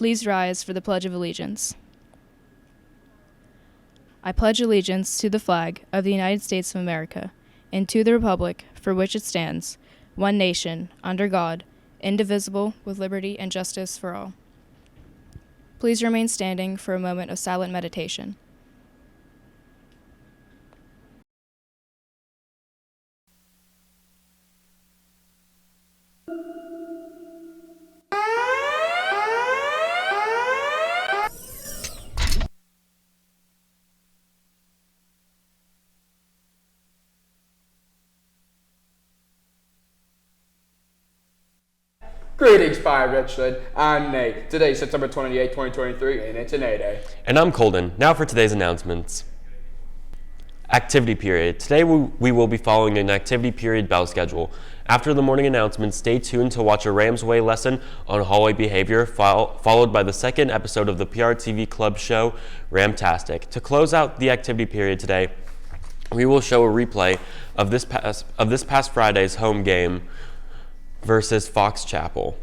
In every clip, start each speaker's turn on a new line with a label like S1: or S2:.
S1: Please rise for the Pledge of Allegiance. I pledge allegiance to the flag of the United States of America and to the republic for which it stands, one nation, under God, indivisible, with liberty and justice for all. Please remain standing for a moment of silent meditation.
S2: Greetings, Pine-Richland. I'm Nate. Today is September 28, 2023, and it's an A-Day.
S3: And I'm Colden. Now for today's announcements. Activity period. Today we will be following an activity period bell schedule. After the morning announcements, stay tuned to watch a RamsWay lesson on hallway behavior, followed by the second episode of the PRTV Club show, Ramtastic. To close out the activity period today, we will show a replay of this past Friday's home game versus Fox Chapel.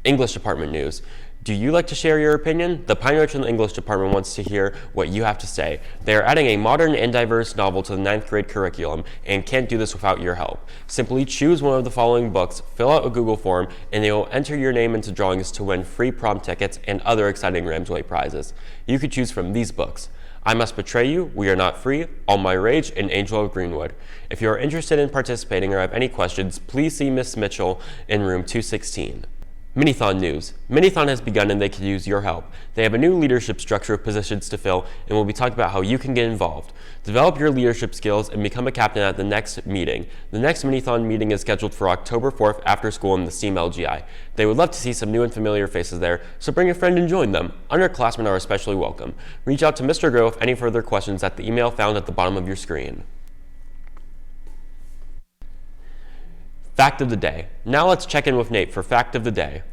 S3: English department news. Do you like to share your opinion? The Pine-Richland English department wants to hear what you have to say. They are adding a modern and diverse novel to the 9th grade curriculum and can't do this without your help. Simply choose one of the following books, fill out a Google form, and they will enter your name into drawings to win free prom tickets and other exciting RamsWay prizes. You could choose from these books: I Must Betray You, We Are Not Free, All My Rage, and Angel of Greenwood. If you are interested in participating or have any questions, please see Miss Mitchell in room 216. Minithon news. Minithon has begun and they could use your help. They have a new leadership structure of positions to fill and will be talking about how you can get involved. Develop your leadership skills and become a captain at the next meeting. The next Minithon meeting is scheduled for October 4th after school in the STEAM LGI. They would love to see some new and familiar faces there, so bring a friend and join them. Underclassmen are especially welcome. Reach out to Mr. Groh with any further questions at the email found at the bottom of your screen. Fact of the day. Now let's check in with Nate for Fact of the Day.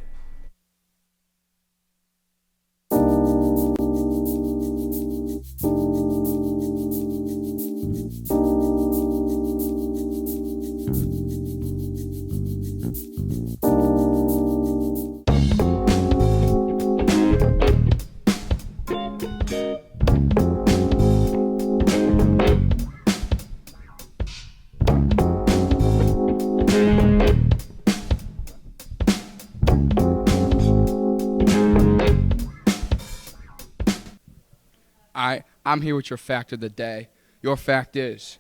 S2: I'm here with your fact of the day. Your fact is,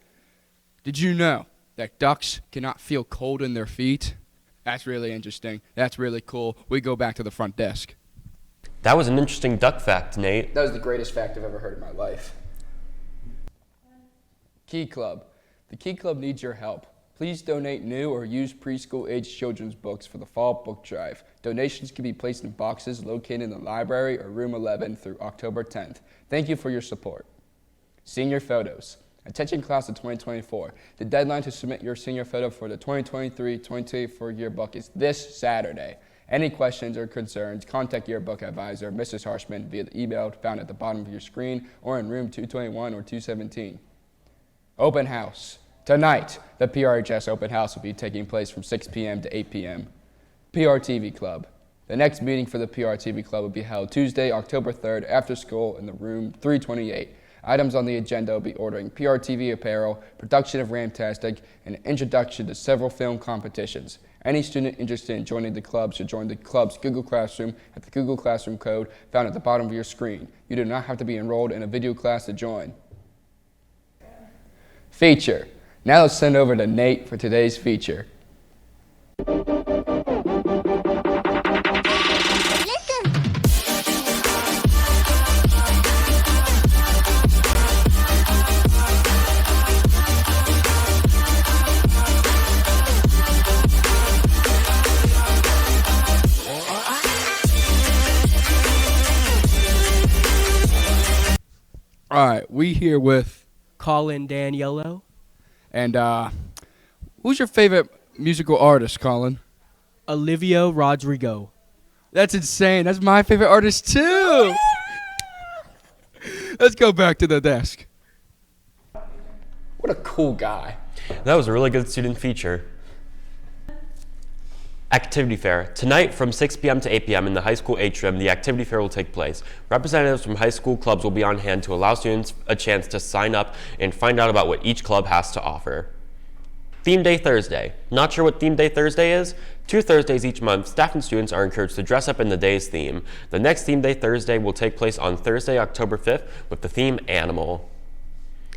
S2: did you know that ducks cannot feel cold in their feet? That's really interesting. That's really cool. We go back to the front desk.
S3: That was an interesting duck fact, Nate.
S2: That was the greatest fact I've ever heard in my life. Key Club. The Key Club needs your help. Please donate new or used preschool-age children's books for the fall book drive. Donations can be placed in boxes located in the library or room 11 through October 10th. Thank you for your support. Senior photos. Attention class of 2024. The deadline to submit your senior photo for the 2023-2024 yearbook is this Saturday. Any questions or concerns, contact yearbook advisor, Mrs. Harshman, via the email found at the bottom of your screen or in room 221 or 217. Open house. Tonight, the PRHS open house will be taking place from 6 p.m. to 8 p.m. PRTV Club. The next meeting for the PRTV Club will be held Tuesday, October 3rd, after school in the room 328. Items on the agenda will be ordering PRTV apparel, production of Ramtastic, and an introduction to several film competitions. Any student interested in joining the club should join the club's Google Classroom at the Google Classroom code found at the bottom of your screen. You do not have to be enrolled in a video class to join. Feature. Now let's send over to Nate for today's feature. All right, we here with
S4: Colin Daniello.
S2: And who's your favorite musical artist, Colin?
S4: Olivia Rodrigo.
S2: That's insane. That's my favorite artist, too. Let's go back to the desk. What a cool guy.
S3: That was a really good student feature. Activity Fair. Tonight from 6 p.m. to 8 p.m. in the high school atrium, the activity fair will take place. Representatives from high school clubs will be on hand to allow students a chance to sign up and find out about what each club has to offer. Theme Day Thursday. Not sure what Theme Day Thursday is? 2 Thursdays each month, staff and students are encouraged to dress up in the day's theme. The next Theme Day Thursday will take place on Thursday, October 5th with the theme Animal.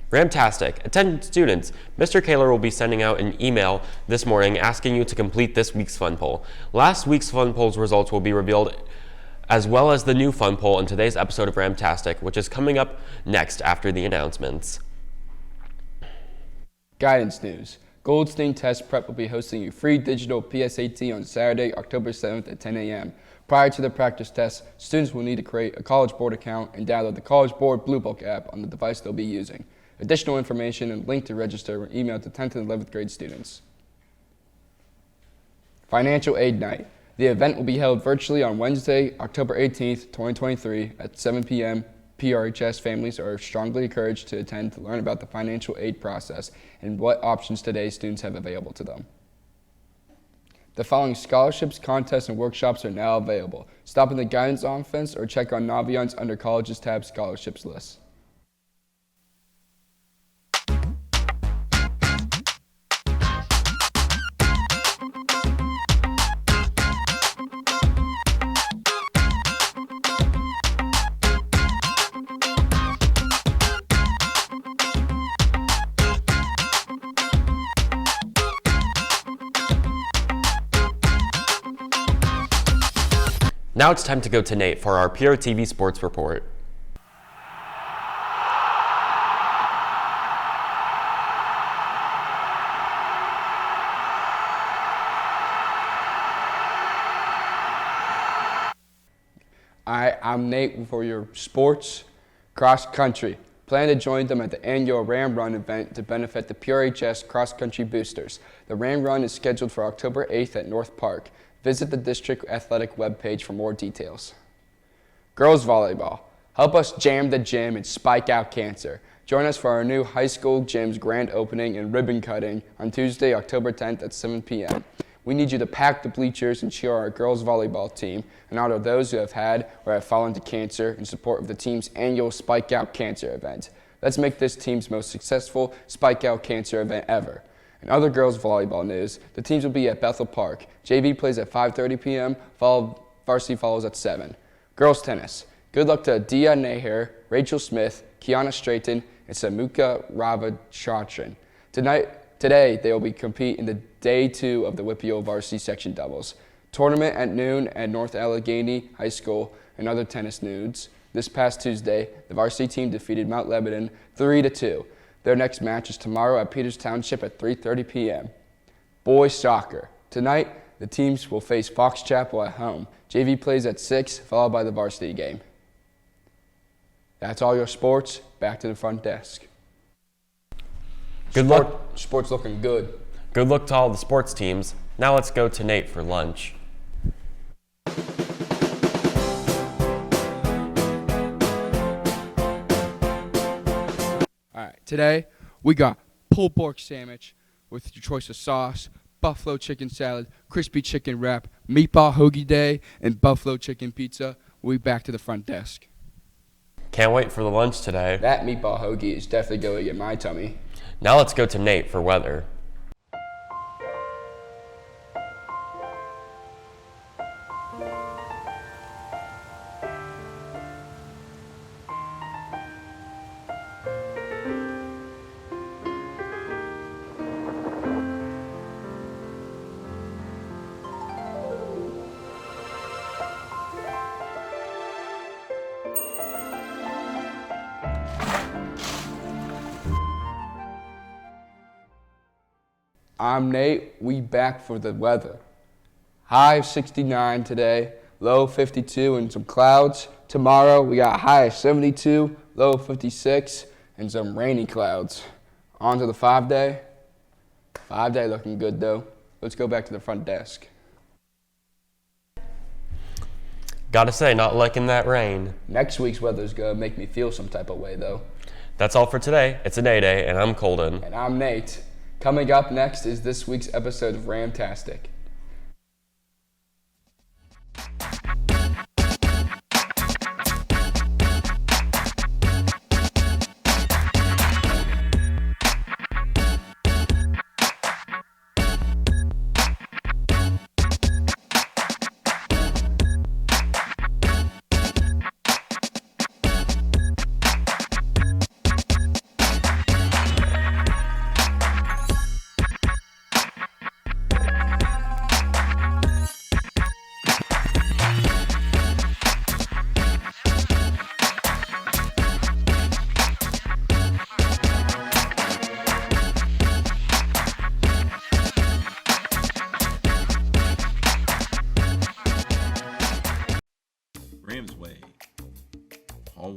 S3: Ramtastic. Attention students, Mr. Kaler will be sending out an email this morning asking you to complete this week's fun poll. Last week's fun poll's results will be revealed as well as the new fun poll in today's episode of Ramtastic, which is coming up next after the announcements.
S2: Guidance news. Goldstein Test Prep will be hosting a free digital PSAT on Saturday, October 7th at 10 a.m. Prior to the practice test, students will need to create a College Board account and download the College Board Blue Book app on the device they'll be using. Additional information and link to register were emailed to 10th and 11th grade students. Financial Aid Night. The event will be held virtually on Wednesday, October 18th, 2023 at 7 p.m. PRHS families are strongly encouraged to attend to learn about the financial aid process and what options today's students have available to them. The following scholarships, contests, and workshops are now available. Stop in the guidance office or check on Navion's Under Colleges tab scholarships list.
S3: Now it's time to go to Nate for our PRTV Sports Report.
S2: I'm Nate for your sports cross country. Plan to join them at the annual Ram Run event to benefit the PRHS cross country boosters. The Ram Run is scheduled for October 8th at North Park. Visit the district athletic webpage for more details. Girls volleyball. Help us jam the gym and spike out cancer. Join us for our new high school gym's grand opening and ribbon cutting on Tuesday, October 10th at 7 p.m. We need you to pack the bleachers and cheer our girls volleyball team and honor those who have had or have fallen to cancer in support of the team's annual Spike Out Cancer event. Let's make this team's most successful Spike Out Cancer event ever. In other girls volleyball news, the teams will be at Bethel Park. JV plays at 5:30 p.m., varsity follows at 7. Girls tennis. Good luck to Dia Naher, Rachel Smith, Kiana Strayton, and Samuka Ravachatran. Today, they will be compete in the day 2 of the WPIAL varsity section doubles. Tournament at noon at North Allegheny High School and other tennis news. This past Tuesday, the varsity team defeated Mount Lebanon 3-2. Their next match is tomorrow at Peters Township at 3:30 p.m. Boys soccer. Tonight, the teams will face Fox Chapel at home. JV plays at 6, followed by the varsity game. That's all your sports. Back to the front desk.
S3: Good luck.
S2: Sports looking good.
S3: Good luck to all the sports teams. Now let's go to Nate for lunch.
S5: All right, today we got pulled pork sandwich with your choice of sauce, buffalo chicken salad, crispy chicken wrap, meatball hoagie day, and buffalo chicken pizza. We'll be back to the front desk.
S3: Can't wait for the lunch today.
S2: That meatball hoagie is definitely going in my tummy.
S3: Now let's go to Nate for weather.
S2: I'm Nate. We back for the weather. High of 69 today, low 52 and some clouds. Tomorrow we got high of 72, low 56 and some rainy clouds. On to the 5-day. 5-day looking good though. Let's go back to the front desk.
S3: Gotta say, not liking that rain.
S2: Next week's weather's gonna make me feel some type of way though.
S3: That's all for today. It's a Day, and I'm Colden.
S2: And I'm Nate. Coming up next is this week's episode of Ramtastic.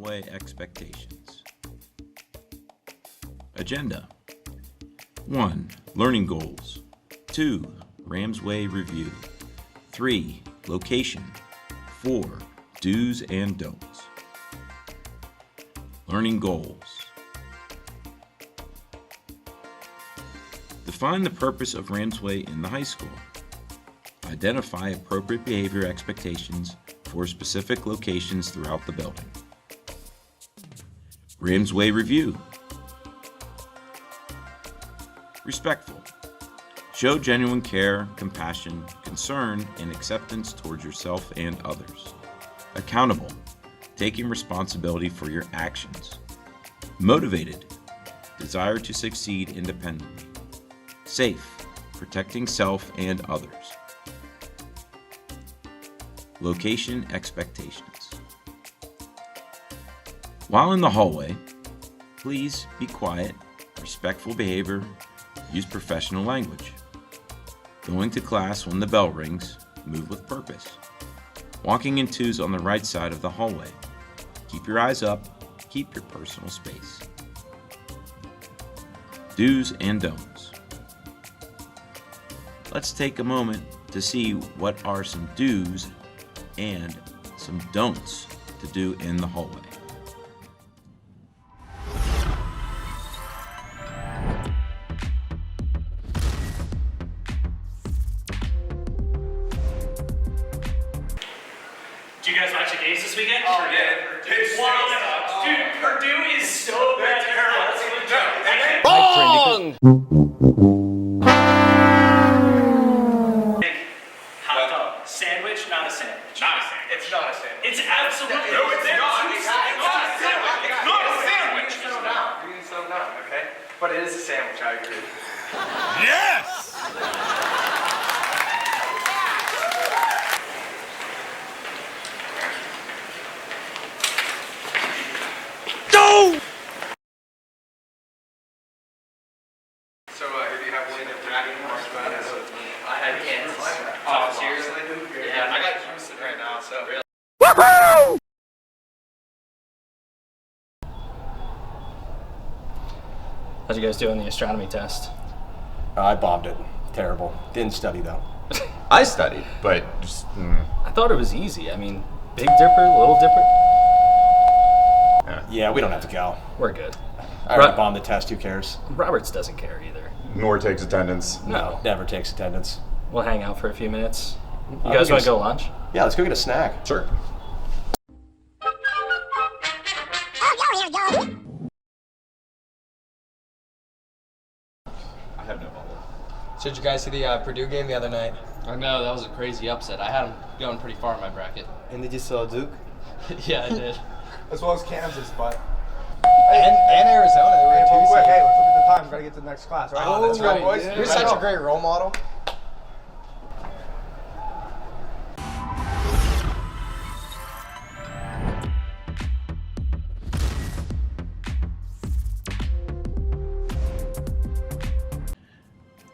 S6: hallway expectations. Agenda. 1. Learning goals. 2. RamsWay review. 3. Location. 4. Do's and don'ts. Learning goals. Define the purpose of RamsWay in the high school. Identify appropriate behavior expectations for specific locations throughout the building. RamsWay review. Respectful. Show genuine care, compassion, concern, and acceptance towards yourself and others. Accountable. Taking responsibility for your actions. Motivated. Desire to succeed independently. Safe. Protecting self and others. Location expectations. While in the hallway, please be quiet, respectful behavior, use professional language. Going to class when the bell rings, move with purpose. Walking in twos on the right side of the hallway. Keep your eyes up, keep your personal space. Do's and don'ts. Let's take a moment to see what are some do's and some don'ts to do in the hallway.
S7: Do you guys watch the games this weekend?
S8: Oh, yeah. It's
S7: Wow. Dude, Purdue is so bad.
S8: Bong!
S7: Hot dog. Sandwich, not a sandwich.
S8: Not a sandwich. It's not a sandwich.
S7: It's absolutely.
S8: No, it's not. It's not a sandwich. It's not a sandwich.
S9: You can settle down, okay? But it is a sandwich, I agree.
S8: Yes!
S9: So, who do you have winning the dragon horse?
S7: I had Kansas.
S9: Oh, seriously?
S7: Yeah.
S9: I got Houston right now, so.
S7: How'd you guys do on the astronomy test?
S10: I bombed it. Terrible. Didn't study though.
S11: I studied, but just,
S7: I thought it was easy. I mean, Big Dipper, Little Dipper.
S10: Yeah, we don't have to go.
S7: We're good.
S10: I already bombed the test. Who cares?
S7: Roberts doesn't care either.
S11: nor takes attendance.
S7: No.
S10: Never takes attendance.
S7: We'll hang out for a few minutes. You guys want to go lunch?
S10: Yeah, let's go get a snack.
S11: Sure.
S9: I have no bubble. So did you guys see the Purdue game the other night?
S12: I know, that was a crazy upset. I had them going pretty far in my bracket.
S9: And did you saw Duke?
S12: Yeah, I did.
S9: As well as Kansas, but. And Arizona, they were two quick. Hey, let's look at the time. Gotta get to the next class, right?
S12: Oh, that's right,
S9: boys.
S12: yeah.
S9: You're such a great role model.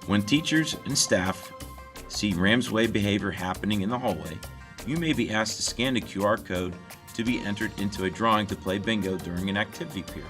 S6: When teachers and staff see RamsWay behavior happening in the hallway, you may be asked to scan the QR code to be entered into a drawing to play bingo during an activity period.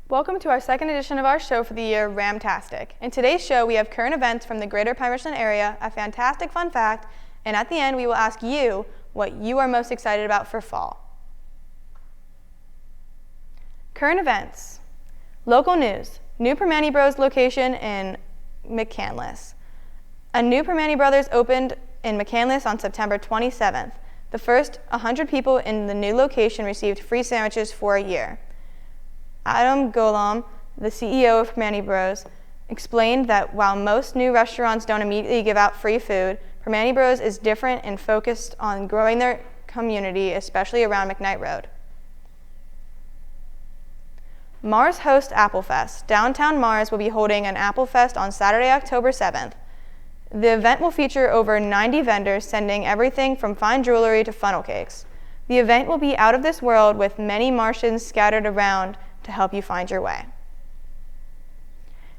S13: Welcome to our second edition of our show for the year, Ramtastic. In today's show, we have current events from the greater Pine-Richland area, a fantastic fun fact, and at the end, we will ask you what you are most excited about for fall. Current events. Local news. New Permane Bros location in McCandless. A new Permane Brothers opened in McCandless on September 27th. The first 100 people in the new location received free sandwiches for a year. Adam Golam, the CEO of Permane Bros, explained that while most new restaurants don't immediately give out free food, Permane Bros is different and focused on growing their community, especially around McKnight Road. Mars hosts Apple Fest. Downtown Mars will be holding an Apple Fest on Saturday, October 7th. The event will feature over 90 vendors sending everything from fine jewelry to funnel cakes. The event will be out of this world with many Martians scattered around to help you find your way.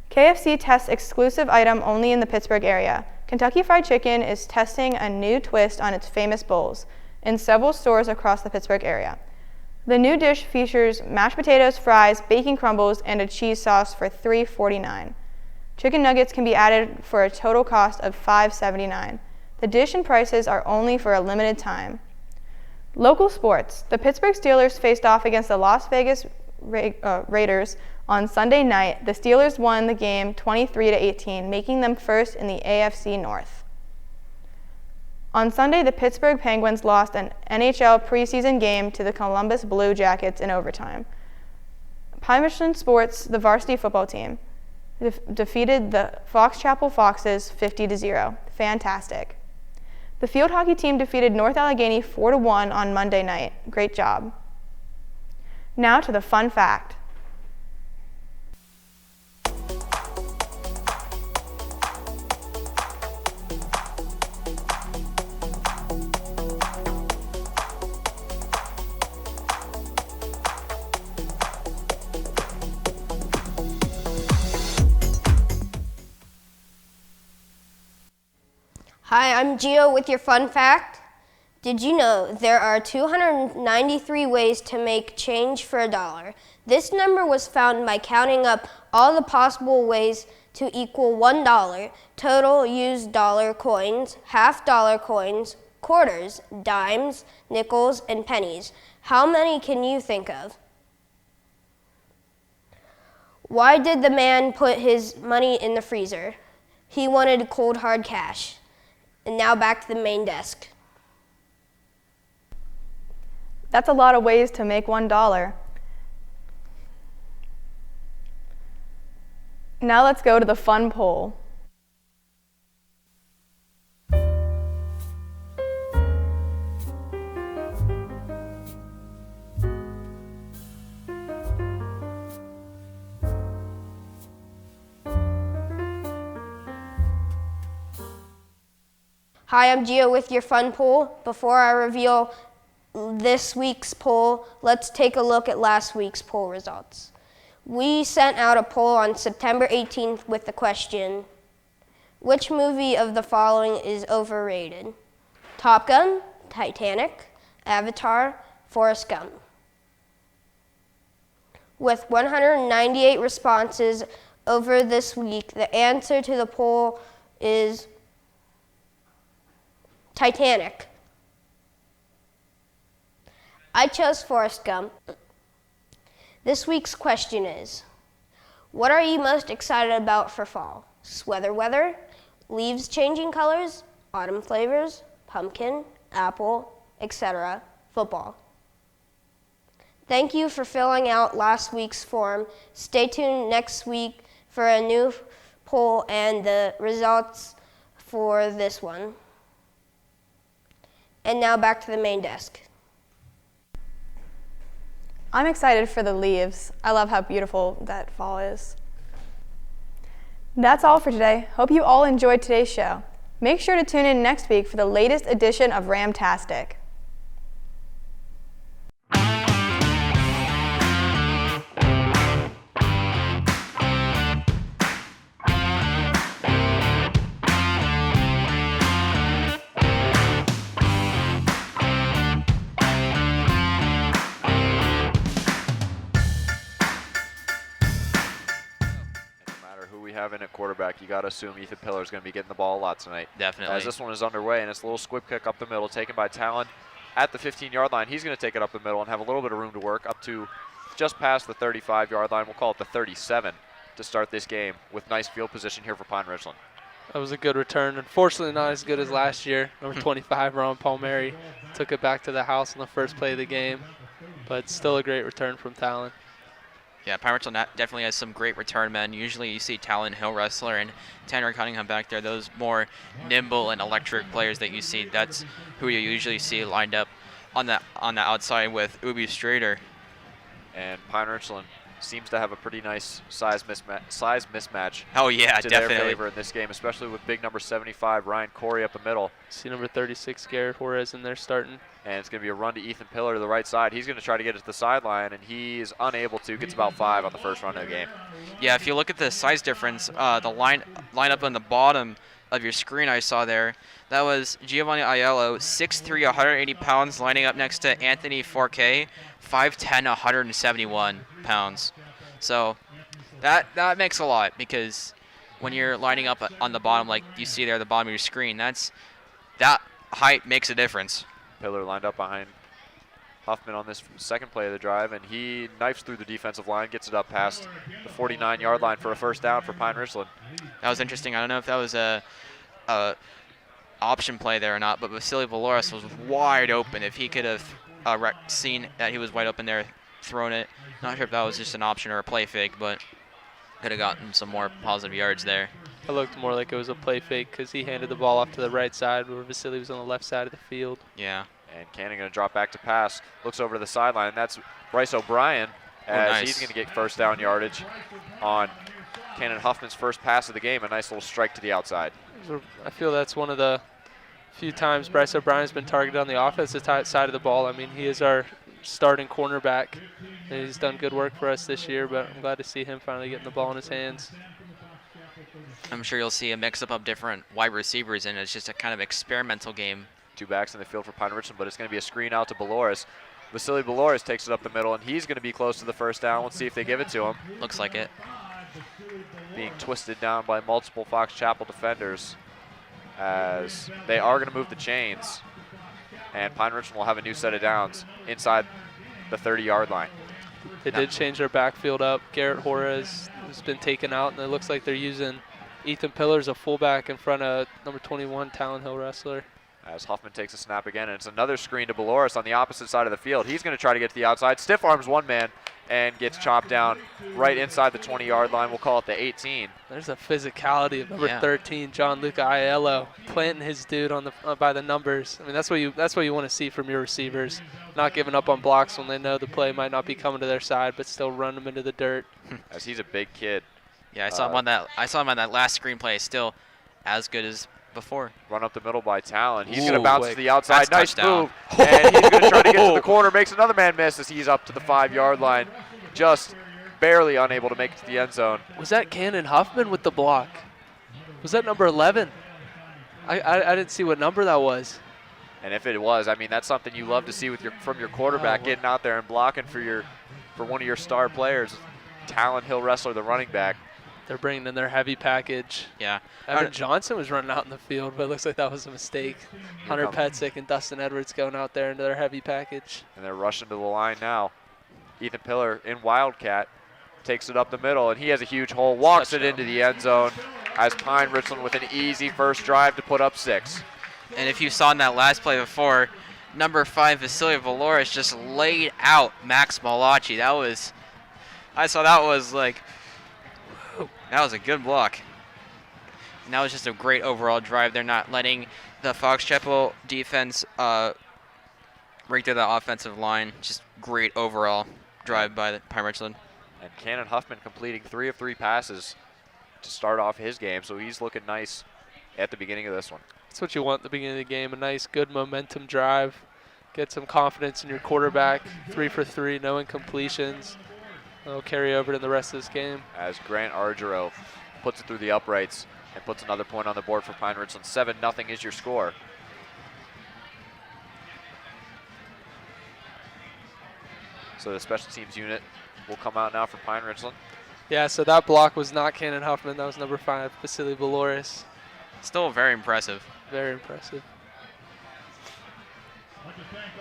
S13: KFC tests exclusive item only in the Pittsburgh area. Kentucky Fried Chicken is testing a new twist on its famous bowls in several stores across the Pittsburgh area. The new dish features mashed potatoes, fries, bacon crumbles, and a cheese sauce for $3.49. Chicken nuggets can be added for a total cost of $5.79. The dish and prices are only for a limited time. Local sports. The Pittsburgh Steelers faced off against the Las Vegas Raiders on Sunday night. The Steelers won the game 23-18, making them first in the AFC North. On Sunday, the Pittsburgh Penguins lost an NHL preseason game to the Columbus Blue Jackets in overtime. Pine-Richland Sports, the varsity football team, defeated the Fox Chapel Foxes 50-0. Fantastic. The field hockey team defeated North Allegheny 4-1 on Monday night. Great job. Now to the fun fact.
S14: Hi, I'm Gio with your fun fact. Did you know there are 293 ways to make change for $1? This number was found by counting up all the possible ways to equal $1, total used dollar coins, half-dollar coins, quarters, dimes, nickels, and pennies. How many can you think of? Why did the man put his money in the freezer? He wanted cold hard cash. And now back to the main desk.
S13: That's a lot of ways to make $1. Now let's go to the fun poll.
S14: Hi, I'm Gio with your fun poll. Before I reveal this week's poll, let's take a look at last week's poll results. We sent out a poll on September 18th with the question, which movie of the following is overrated? Top Gun, Titanic, Avatar, Forrest Gump. With 198 responses over this week, the answer to the poll is Titanic. I chose Forrest Gump. This week's question is, what are you most excited about for fall? Sweater weather, leaves changing colors, autumn flavors, pumpkin, apple, etc., football. Thank you for filling out last week's form. Stay tuned next week for a new poll and the results for this one. And now back to the main desk.
S13: I'm excited for the leaves. I love how beautiful that fall is. That's all for today. Hope you all enjoyed today's show. Make sure to tune in next week for the latest edition of Ramtastic.
S15: Having at quarterback, you got to assume Ethan Pillar is going to be getting the ball a lot tonight.
S12: Definitely.
S15: As this one is underway, and it's a little squib kick up the middle, taken by Talon at the 15-yard line. He's going to take it up the middle and have a little bit of room to work up to just past the 35-yard line. We'll call it the 37 to start this game with nice field position here for Pine-Richland.
S16: That was a good return. Unfortunately, not as good as last year. Number 25, Ron Palmieri, took it back to the house on the first play of the game, but still a great return from Talon.
S17: Yeah, Pine-Richland definitely has some great return men. Usually you see Talon Hill Wrestler and Tanner Cunningham back there, those more nimble and electric players that you see. That's who you usually see lined up on the outside with Ubi Strader.
S15: And Pine-Richland seems to have a pretty nice size mismatch.
S17: Oh, yeah,
S15: to
S17: definitely.
S15: their favor in this game, especially with big number 75 Ryan Corey up the middle.
S16: See number 36 Garrett Juarez in there starting.
S15: And it's going to be a run to Ethan Pillar to the right side. He's going to try to get it to the sideline, and he's unable to. Gets about 5 on the first run of the game.
S17: Yeah, if you look at the size difference, the line up on the bottom of your screen I saw there, that was Giovanni Aiello, 6'3", 180 pounds, lining up next to Anthony 4K, 5'10", 171 pounds. So that makes a lot, because when you're lining up on the bottom, like you see there at the bottom of your screen, that height makes a difference.
S15: Pillar lined up behind Huffman on this second play of the drive, and he knifes through the defensive line, gets it up past the 49-yard line for a first down for Pine-Richland.
S17: That was interesting. I don't know if that was a option play there or not, but Vasily Valoris was wide open. If he could have seen that he was wide open there, thrown it. Not sure if that was just an option or a play fake, but could have gotten some more positive yards there.
S16: It looked more like it was a play fake because he handed the ball off to the right side where Vasily was on the left side of the field.
S17: Yeah.
S15: And Cannon going to drop back to pass. Looks over to the sideline. That's Bryce O'Brien as he's going to get first down yardage on Cannon Huffman's first pass of the game. A nice little strike to the outside.
S16: I feel that's one of the few times Bryce O'Brien's been targeted on the offensive side of the ball. I mean, he is our starting cornerback, and he's done good work for us this year, but I'm glad to see him finally getting the ball in his hands.
S17: I'm sure you'll see a mix-up of different wide receivers, and it's just a kind of experimental game.
S15: 2 backs in the field for Pine-Richland, but it's going to be a screen out to Baloris. Vasily Baloris takes it up the middle, and he's going to be close to the first down. Let's see if they give it to him.
S17: Looks like it.
S15: Being twisted down by multiple Fox Chapel defenders, as they are going to move the chains, and Pine-Richland will have a new set of downs inside the 30-yard line.
S16: They did change their backfield up. Garrett Juarez has been taken out, and it looks like they're using Ethan Pillar as a fullback in front of number 21, Talon Hill Wrestler.
S15: As Huffman takes a snap again, and it's another screen to Baloris on the opposite side of the field. He's going to try to get to the outside. Stiff arms one man and gets chopped down right inside the 20-yard line. We'll call it the 18.
S16: There's a physicality of number 13, John Luca Aiello, planting his dude on the by the numbers. I mean, that's what you want to see from your receivers, not giving up on blocks when they know the play might not be coming to their side, but still run them into the dirt.
S15: As he's a big kid.
S17: Yeah, I saw him on that last screenplay. Still as good as before.
S15: Run up the middle by Talon. He's going to bounce to the outside.
S17: That's
S15: nice move. And he's going to try to get to the corner. Makes another man miss as he's up to the 5-yard line. Just barely unable to make it to the end zone.
S16: Was that Cannon Huffman with the block? Was that number 11? I didn't see what number that was.
S15: And if it was, I mean, that's something you love to see from your quarterback, getting out there and blocking for one of your star players. Talon Hill Wrestler, the running back.
S16: They're bringing in their heavy package.
S17: Yeah.
S16: Evan Johnson was running out in the field, but it looks like that was a mistake. Hunter Petzik and Dustin Edwards going out there into their heavy package.
S15: And they're rushing to the line now. Ethan Pillar in Wildcat takes it up the middle, and he has a huge hole, walks it into the end zone as Pine-Richland with an easy first drive to put up 6.
S17: And if you saw in that last play before, number 5, Vasily Valoris just laid out Max Malachi. That was like, that was a good block. And that was just a great overall drive. They're not letting the Fox Chapel defense break through the offensive line. Just great overall drive by the Pine-Richland.
S15: And Cannon Huffman completing 3 of 3 passes to start off his game, so he's looking nice at the beginning of this one.
S16: That's what you want at the beginning of the game, a nice, good momentum drive. Get some confidence in your quarterback. 3 for 3, no incompletions. That'll carry over to the rest of this game.
S15: As Grant Argero puts it through the uprights and puts another point on the board for Pine-Richland. 7-0 is your score. So the special teams unit will come out now for Pine-Richland.
S16: Yeah, so that block was not Cannon Huffman. That was number 5, Vasily Valoris.
S17: Still very impressive.
S16: Very impressive.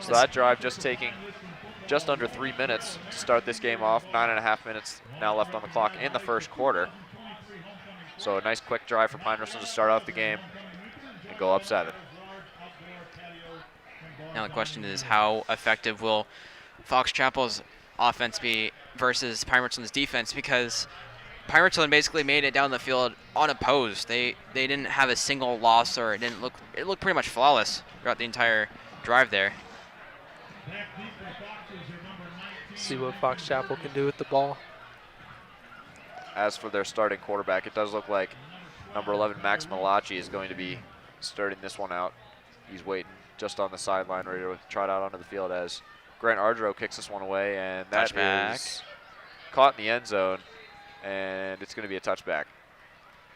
S15: So that drive just taking just under 3 minutes to start this game off. 9.5 minutes now left on the clock in the first quarter. So a nice quick drive for Pine-Richland to start off the game and go up 7.
S17: Now the question is, how effective will Fox Chapel's offense be versus Pine-Richland's defense? Because Pine-Richland basically made it down the field unopposed. They didn't have a single loss, or it looked pretty much flawless throughout the entire drive there.
S16: See what Fox Chapel can do with the ball.
S15: as for their starting quarterback, it does look like number 11, Max Malachi, is going to be starting this one out. He's waiting just on the sideline, ready to trot out onto the field as Grant Ardro kicks this one away, and that is caught in the end zone, and it's going to be a touchback.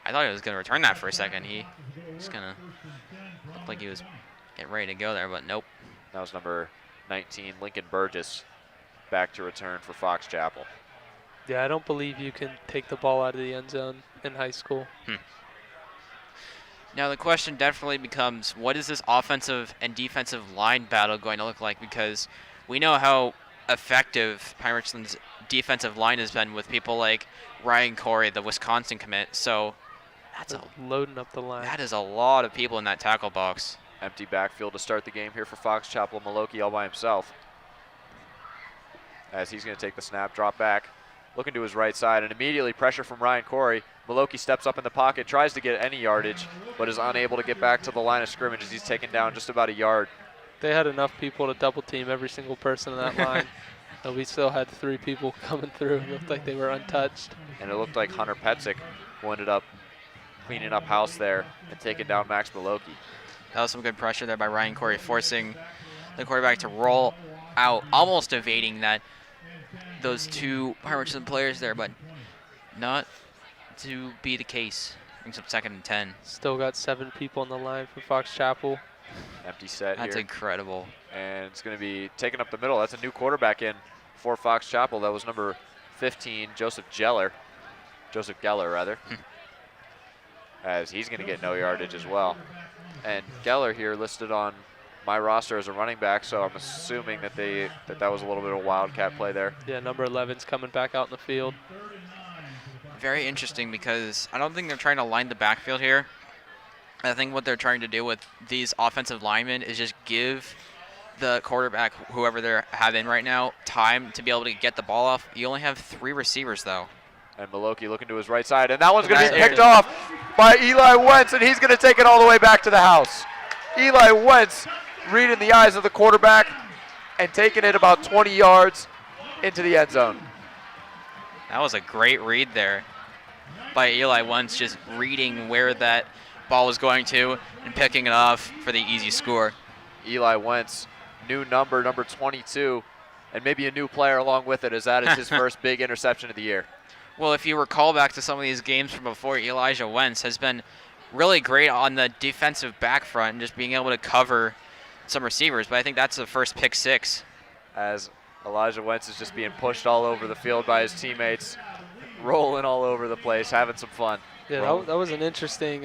S17: I thought he was going to return that for a second. He was going to look like he was getting ready to go there, but nope.
S15: That was number 19, Lincoln Burgess, back to return for Fox Chapel.
S16: Yeah, I don't believe you can take the ball out of the end zone in high school.
S17: Now the question definitely becomes, what is this offensive and defensive line battle going to look like? Because we know how effective Pine-Richland's defensive line has been with people like Ryan Corey, the Wisconsin commit. So that's
S16: loading up the line.
S17: That is a lot of people in that tackle box.
S15: Empty backfield to start the game here for Fox Chapel. Maloki all by himself. As he's going to take the snap, drop back, looking to his right side, and immediately pressure from Ryan Corey. Maloki steps up in the pocket, tries to get any yardage, but is unable to get back to the line of scrimmage as he's taken down just about a yard.
S16: They had enough people to double team every single person in that line. And we still had 3 people coming through. It looked like they were untouched.
S15: And it looked like Hunter Petzik, who ended up cleaning up house there and taking down Max Maloki.
S17: That was some good pressure there by Ryan Corey, forcing the quarterback to roll out, almost evading those 2 Pine-Richland players there, but not to be the case. Brings up 2nd and 10.
S16: Still got 7 people on the line for Fox Chapel.
S15: Empty set here.
S17: That's incredible.
S15: And it's going to be taken up the middle. That's a new quarterback in for Fox Chapel. That was number 15, Joseph Geller, as he's going to get no yardage as well. And Geller here listed on my roster as a running back, so I'm assuming that that was a little bit of a wildcat play there.
S16: Yeah, number 11's coming back out in the field.
S17: Very interesting, because I don't think they're trying to line the backfield here. I think what they're trying to do with these offensive linemen is just give the quarterback, whoever they have in right now, time to be able to get the ball off. You only have 3 receivers, though.
S15: And Maloki looking to his right side, and that one's going to be picked off by Eli Wentz, and he's going to take it all the way back to the house. Eli Wentz reading the eyes of the quarterback and taking it about 20 yards into the end zone.
S17: That was a great read there by Eli Wentz, just reading where that ball was going to and picking it off for the easy score.
S15: Eli Wentz, new number 22, and maybe a new player along with it, as that is his first big interception of the year.
S17: Well, if you recall back to some of these games from before, Elijah Wentz has been really great on the defensive back front and just being able to cover some receivers, but I think that's the first pick 6.
S15: As Elijah Wentz is just being pushed all over the field by his teammates, rolling all over the place, having some fun.
S16: Yeah, that was an interesting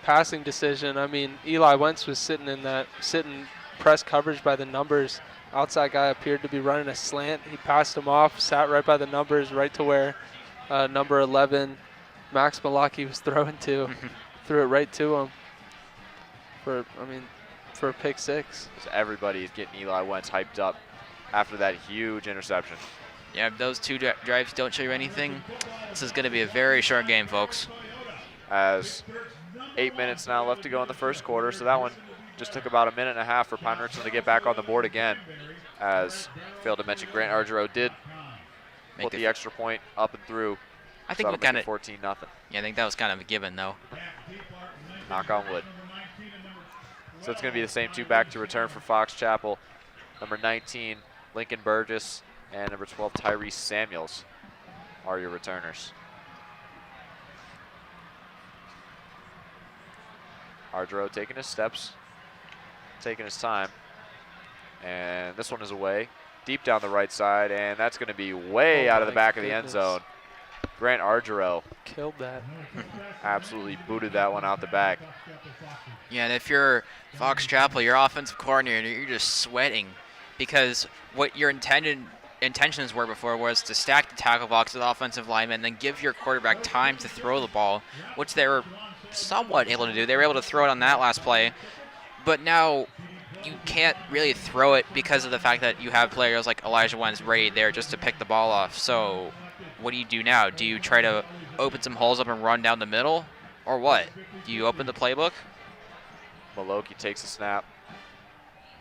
S16: passing decision. I mean, Eli Wentz was sitting press coverage by the numbers. Outside guy appeared to be running a slant. He passed him off, sat right by the numbers, right to where number 11, Max Malaki, was throwing to. Threw it right to him for a pick 6.
S15: So everybody's getting Eli Wentz hyped up after that huge interception.
S17: Yeah, if those 2 drives don't show you anything, this is going to be a very short game, folks.
S15: As 8 minutes now left to go in the first quarter, so that one just took about a minute and a half for Pine-Richland to get back on the board again. As failed to mention, Grant Ardro did put the extra point up and through.
S17: I think we kind of
S15: 14-0.
S17: Yeah, I think that was kind of a given, though.
S15: Knock on wood. So it's going to be the same 2 back to return for Fox Chapel. Number 19, Lincoln Burgess, and number 12, Tyrese Samuels are your returners. Ardro taking his steps, taking his time. And this one is away, deep down the right side, and that's going to be way out of the back of the end zone. Grant Ardro
S16: killed that.
S15: Absolutely booted that one out the back.
S17: Yeah, and if you're Fox Chapel, your offensive coordinator, you're just sweating, because what your intentions were before was to stack the tackle box with offensive linemen and then give your quarterback time to throw the ball, which they were somewhat able to do. They were able to throw it on that last play, but now you can't really throw it because of the fact that you have players like Elijah Wentz ready there just to pick the ball off. So what do you do now? Do you try to open some holes up and run down the middle, or what? Do you open the playbook?
S15: Maloki takes a snap.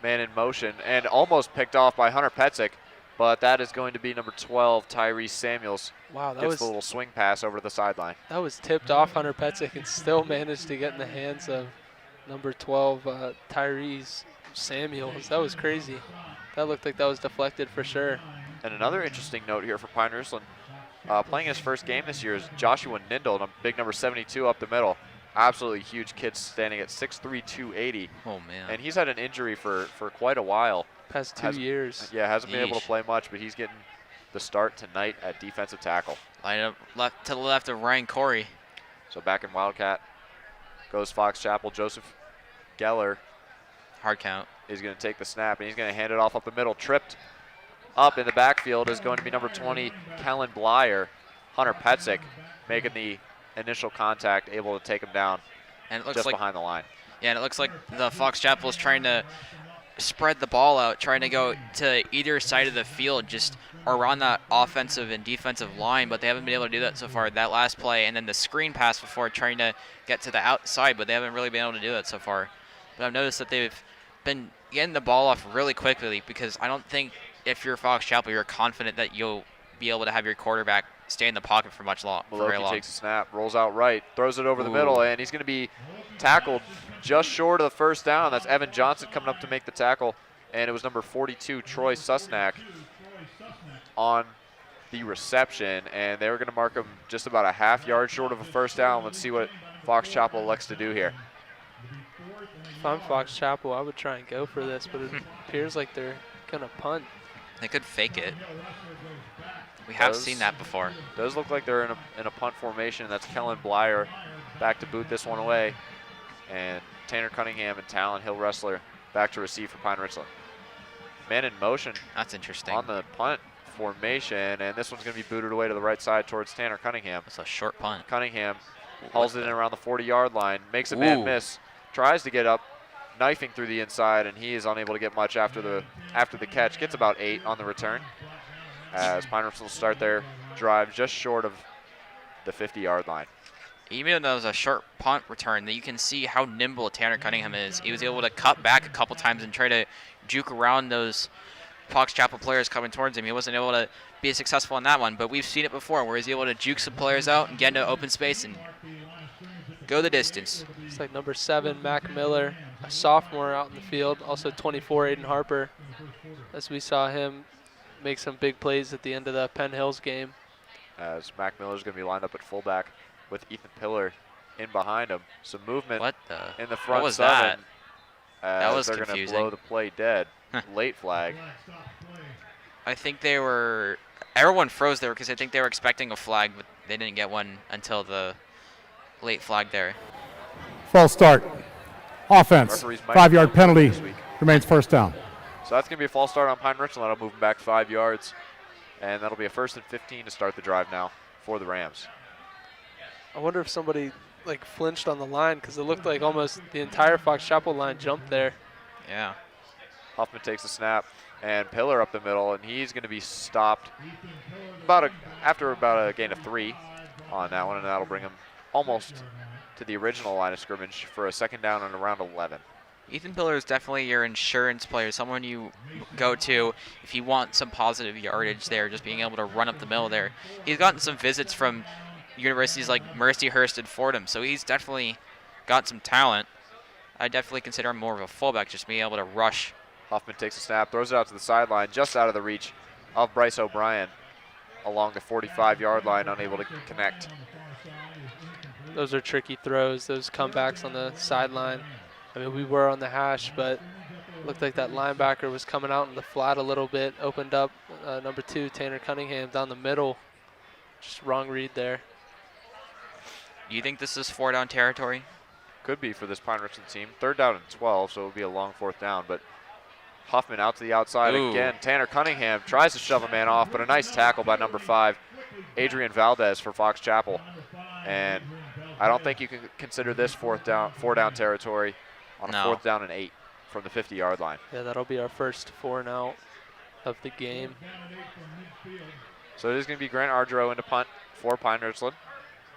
S15: Man in motion, and almost picked off by Hunter Petzik. but that is going to be number 12, Tyrese Samuels.
S16: Wow, that
S15: Gets
S16: was
S15: the little swing pass over to the sideline.
S16: That was tipped off Hunter Petzik and still managed to get in the hands of number 12, Tyrese Samuels. That was crazy. That looked like that was deflected for sure.
S15: And another interesting note here for Pine-Richland, playing his first game this year is Joshua Nindle, big number 72 up the middle. Absolutely huge kid, standing at 6'3", 280.
S17: Oh, man.
S15: And he's had an injury for quite a while.
S16: Past 2 years.
S15: Yeah, hasn't been able to play much, but he's getting the start tonight at defensive tackle.
S17: Line up left to the left of Ryan Corey.
S15: So back in Wildcat goes Fox Chapel. Joseph Geller.
S17: Hard count.
S15: Is going to take the snap, and he's going to hand it off up the middle. Tripped up in the backfield is going to be number 20, Kellen Blyer. Hunter Petzik making the initial contact, able to take him down
S17: and it looks
S15: just
S17: like,
S15: behind the line.
S17: Yeah, and it looks like the Fox Chapel is trying to spread the ball out, trying to go to either side of the field, just around that offensive and defensive line, but they haven't been able to do that so far. That last play, and then the screen pass before trying to get to the outside, but they haven't really been able to do that so far. But I've noticed that they've been getting the ball off really quickly, because I don't think if you're Fox Chapel, you're confident that you'll be able to have your quarterback stay in the pocket for much long.
S15: Maloki takes a snap, rolls out right, throws it over the middle, and he's going to be tackled just short of the first down. That's Evan Johnson coming up to make the tackle, and it was number 42, Troy Susnack, on the reception, and they were going to mark him just about a half yard short of a first down. Let's see what Fox Chapel elects to do here.
S16: If I'm Fox Chapel, I would try and go for this, but it appears like they're going to punt.
S17: They could fake it. We have seen that before.
S15: Does look like they're in a punt formation. That's Kellen Blyer back to boot this one away. And Tanner Cunningham and Talon Hill Wrestler back to receive for Pine-Richland. Man in motion.
S17: That's interesting.
S15: On the punt formation, and this one's going to be booted away to the right side towards Tanner Cunningham.
S17: It's a short punt.
S15: Cunningham hauls it in around the 40-yard line, makes a man miss, tries to get up, knifing through the inside, and he is unable to get much after the catch. Gets about 8 on the return, as Pine-Richland will start their drive just short of the 50-yard line.
S17: Even though it was a short punt return, that you can see how nimble Tanner Cunningham is. He was able to cut back a couple times and try to juke around those Fox Chapel players coming towards him. He wasn't able to be successful in that one, but we've seen it before where he's able to juke some players out and get into open space and go the distance.
S16: It's like number 7, Mac Miller, a sophomore out in the field. Also 24, Aiden Harper, as we saw him make some big plays at the end of the Penn Hills game.
S15: As Mac Miller's going to be lined up at fullback with Ethan Pillar in behind him. Some movement in the front
S17: what was
S15: 7.
S17: That?
S15: That
S17: was
S15: they're going to blow the play dead. Late flag.
S17: I think they were, everyone froze there because I think they were expecting a flag, but they didn't get one until the late flag there.
S18: False start. Offense. 5-yard penalty. Remains first down.
S15: So that's going to be a false start on Pine-Richland. That'll move them back 5 yards. And that'll be a 1st and 15 to start the drive now for the Rams.
S16: I wonder if somebody like flinched on the line, because it looked like almost the entire Fox Chapel line jumped there.
S17: Yeah.
S15: Huffman takes the snap, and Pillar up the middle, and he's going to be stopped after about a gain of 3 on that one, and that'll bring him almost to the original line of scrimmage for a 2nd down and around 11.
S17: Ethan Pillar is definitely your insurance player, someone you go to if you want some positive yardage there, just being able to run up the middle there. He's gotten some visits from universities like Mercyhurst and Fordham, so he's definitely got some talent. I definitely consider him more of a fullback, just being able to rush.
S15: Huffman takes a snap, throws it out to the sideline, just out of the reach of Bryce O'Brien along the 45-yard line, unable to connect.
S16: Those are tricky throws, those comebacks on the sideline. I mean, we were on the hash, but looked like that linebacker was coming out in the flat a little bit, opened up number 2, Tanner Cunningham, down the middle. Just wrong read there.
S17: Do you think this is 4-down territory?
S15: Could be for this Pine-Richland team. 3rd down and 12, so it would be a long 4th down, but Huffman out to the outside again. Tanner Cunningham tries to shove a man off, but a nice tackle by number 5, Adrian Valdez for Fox Chapel. And I don't think you can consider this 4-down territory on a 4th down and 8 from the 50-yard line.
S16: Yeah, that'll be our first 4-and-out of the game.
S15: So it is going to be Grant Ardro into punt for Pine-Richland.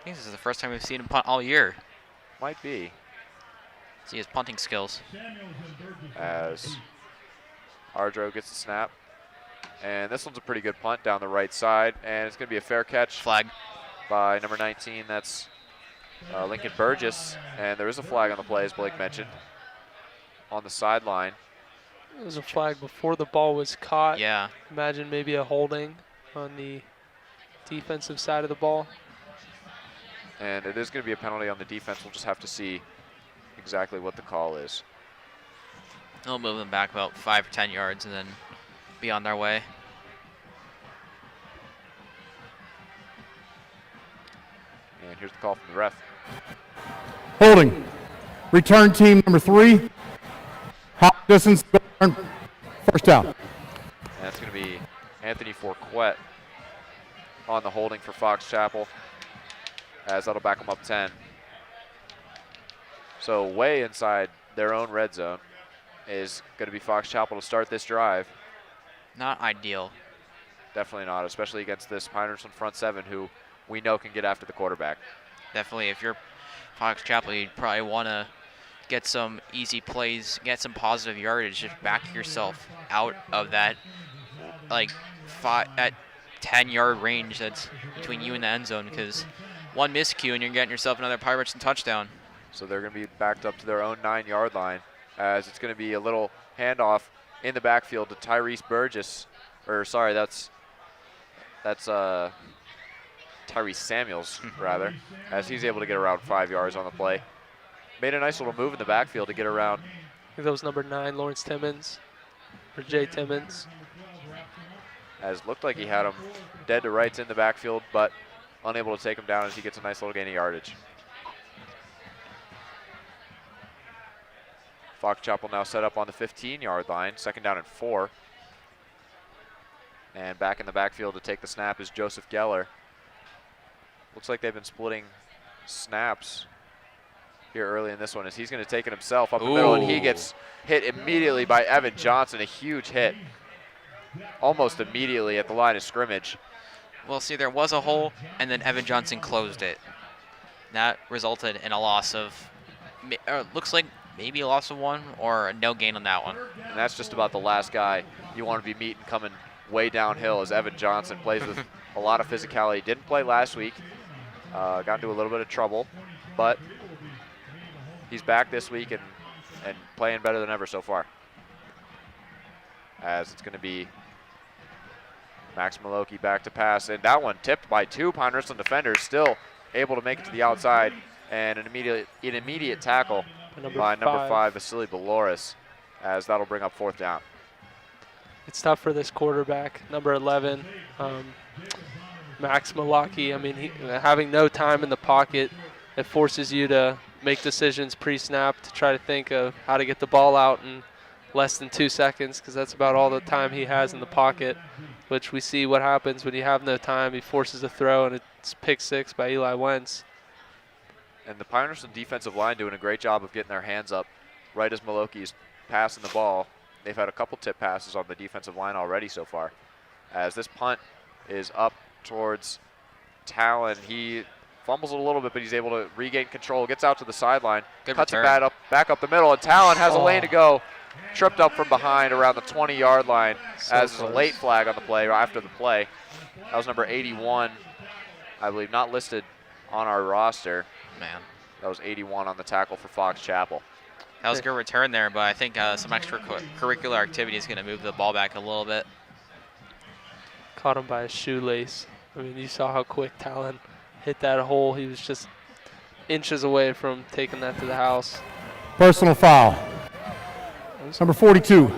S17: I think this is the first time we've seen him punt all year.
S15: Might be.
S17: See his punting skills.
S15: As Ardro gets the snap, And this one's a pretty good punt down the right side, and it's going to be a fair catch.
S17: Flag.
S15: By number 19, that's Lincoln Burgess. And there is a flag on the play, as Blake mentioned, on the sideline.
S16: There was a flag before the ball was caught.
S17: Yeah.
S16: Imagine maybe a holding on the defensive side of the ball.
S15: And it is going to be a penalty on the defense. We'll just have to see exactly what the call is.
S17: They'll move them back about 5 or 10 yards and then be on their way.
S15: And here's the call from the ref.
S18: Holding. Return team number 3. Half distance. First down.
S15: And that's going to be Anthony Forquette on the holding for Fox Chapel, as that'll back them up 10. So way inside their own red zone is going to be Fox Chapel to start this drive.
S17: Not ideal.
S15: Definitely not, especially against this Pine-Richland front seven, who we know can get after the quarterback.
S17: Definitely, if you're Fox Chapel, you'd probably want to get some easy plays, get some positive yardage, just back yourself out of that, like, 10-yard range that's between you and the end zone, because one miscue and you're getting yourself another Pine-Richland touchdown.
S15: So they're going to be backed up to their own 9-yard line, as it's going to be a little handoff in the backfield to Tyrese Burgess, or sorry, that's Tyrese Samuels, rather, as he's able to get around 5 yards on the play. Made a nice little move in the backfield to get around.
S16: I think that was number 9, Lawrence Timmons, or Jay Timmons.
S15: As looked like he had him dead to rights in the backfield, but unable to take him down as he gets a nice little gain of yardage. Fox Chapel now set up on the 15-yard line, 2nd down and 4. And back in the backfield to take the snap is Joseph Geller. Looks like they've been splitting snaps here early in this one, as he's going to take it himself up the middle, and he gets hit immediately by Evan Johnson, a huge hit, almost immediately at the line of scrimmage.
S17: Well, see, there was a hole, and then Evan Johnson closed it. That resulted in a loss of, looks like maybe a loss of 1 or a no gain on that one.
S15: And that's just about the last guy you want to be meeting coming way downhill, as Evan Johnson plays with a lot of physicality. Didn't play last week, got into a little bit of trouble, but he's back this week and playing better than ever so far. As it's going to be Max Maloki back to pass, and that one tipped by 2 Pine-Richland defenders, still able to make it to the outside, and an immediate tackle by number 5, Vasily Beloris, as that'll bring up 4th down.
S16: It's tough for this quarterback, number 11, Max Malaki. I mean, having no time in the pocket, it forces you to make decisions pre-snap to try to think of how to get the ball out in less than 2 seconds, because that's about all the time he has in the pocket, which we see what happens when you have no time. He forces a throw, and it's pick 6 by Eli Wentz.
S15: And the Pine-Richland defensive line doing a great job of getting their hands up right as Maloki's passing the ball. They've had a couple tip passes on the defensive line already so far. As this punt is up towards Talon, he fumbles it a little bit, but he's able to regain control, gets out to the sideline, cuts it back up the middle, and Talon has a lane to go. Tripped up from behind around the 20-yard line, as is a late flag on the play, or after the play. That was number 81, I believe, not listed on our roster.
S17: Man.
S15: That was 81 on the tackle for Fox Chapel.
S17: That was a good return there, but I think some extracurricular activity is going to move the ball back a little bit.
S16: Caught him by a shoelace. I mean, you saw how quick Talon hit that hole. He was just inches away from taking that to the house.
S18: Personal foul. Number 42,